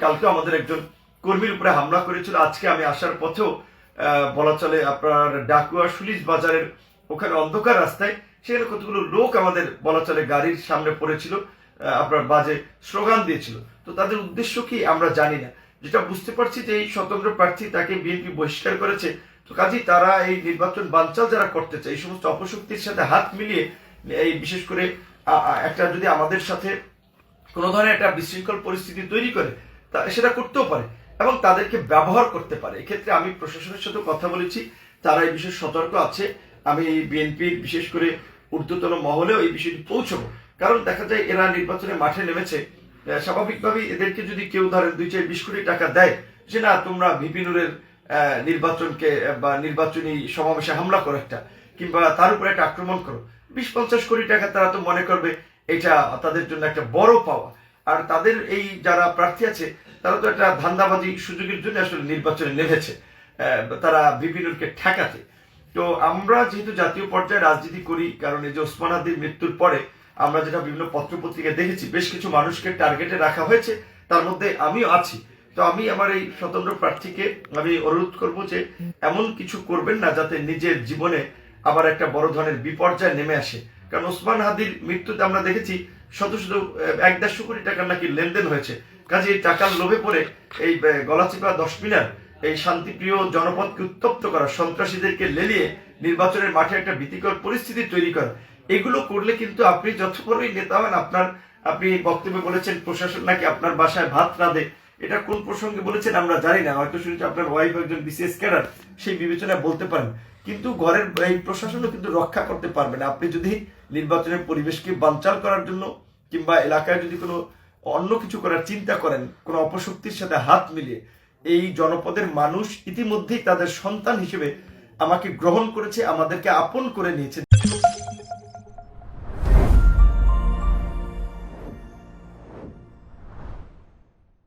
কালকে আমাদের একজন কর্মীর উপরে হামলা করেছিল। আজকে আমি আসার পথেও বলা চলে আপনার ডাকুয়া সুলিশ বাজারের ওখানে অন্ধকার রাস্তায় সেখানে কতগুলো লোক আমাদের বলা চলে গাড়ির সামনে পড়েছিল, আপনার বাজে স্লোগান দিয়েছিল। তো তাদের উদ্দেশ্য কি আমরা জানি না। যেটা বুঝতে পারছি যে এই স্বতন্ত্র প্রার্থী তাকে বিএনপি বহিষ্কার করেছে, তো কাজেই তারা এই নির্বাচন বানচাল যারা করতে চায় এই সমস্ত অপশক্তির সাথে হাত মিলিয়ে এই বিশেষ করে একটা যদি আমাদের সাথে কোনো ধরনের একটা বিশৃঙ্খল পরিস্থিতি তৈরি করে সেটা করতেও পারে এবং তাদেরকে ব্যবহার করতে পারে। এক্ষেত্রে আমি প্রশাসনের সাথে কথা বলেছি, তারা এই বিষয়ে সতর্ক আছে। আমি বিএনপির বিশেষ করে ঊর্ধ্বতন মহলেও এই বিষয়টি পৌঁছবো, কারণ দেখা যায় এরা নির্বাচনে মাঠে নেমেছে, স্বাভাবিকভাবেই এদেরকে যদি কেউ ধরেন 2-20 কোটি টাকা দেয় যে না তোমরা ভিপি নুরের নির্বাচনকে বা নির্বাচনী সমাবেশে হামলা করো একটা, কিংবা তার উপরে একটা আক্রমণ করো, 20-50 কোটি টাকা তারা তো মনে করবে এটা তাদের জন্য একটা বড় পাওয়া। আর তাদের এই যারা প্রার্থী আছে তারা তো একটা ধান্দাবাজি সুযোগের জন্য আসলে নির্বাচনে নেমেছে, তারা বিভিন্নকে ঠেকাতে। তো আমরা যেহেতু জাতীয় পর্যায়ে রাজনীতি করি, কারণ এই যে ওসমান হাদির মৃত্যুর পরে আমরা যেটা বিভিন্ন পত্রপত্রিকায় দেখেছি বেশ কিছু মানুষকে টার্গেটে রাখা হয়েছে, তার মধ্যে আমিও আছি। তো আমি আমার এই স্বতন্ত্র প্রার্থীকে আমি অনুরোধ করব যে এমন কিছু করবেন না যাতে নিজের জীবনে আবার একটা বড় ধরনের বিপর্যয় নেমে আসে। কারণ ওসমান হাদির মৃত্যুতে আমরা দেখেছি শত শত 1-1.5 কোটি টাকার নাকি লেনদেন হয়েছে। কাজে এই টাকার লোভে পড়ে এই গলাচিপা 10 মিনার এই শান্তিপ্রিয় জনপদকে উত্তপ্ত করা, সন্ত্রাসীদেরকে লেলিয়ে নির্বাচনের মাঠে একটা ভীতিকর পরিস্থিতি তৈরি করা, এগুলো করলে কিন্তু আপনি যত বড়ই নেতা হন আপনি বক্তব্যে বলেছেন প্রশাসন নাকি আপনার বাসায় ভাত রাঁধে। এটা কোন প্রসঙ্গে বলেছেন আমরা জানি না, হয়তো শুনেছি আপনার ওয়াইফ একজন বিসিএস ক্যাডার, সেই বিবেচনায় বলতে পারেন, কিন্তু ঘরের এই প্রশাসনও কিন্তু রক্ষা করতে পারবে না আপনি যদি নির্বাচনের পরিবেশকে বানচাল করার জন্য কিংবা এলাকায় যদি কোনো অন্য কিছু করার চিন্তা করেন, কোনো অপশক্তির সাথে হাত মিলিয়ে। এই জনপদের মানুষ ইতিমধ্যেই তাদের সন্তান হিসেবে আমাকে গ্রহণ করেছে, আমাদেরকে আপন করে নিয়েছে।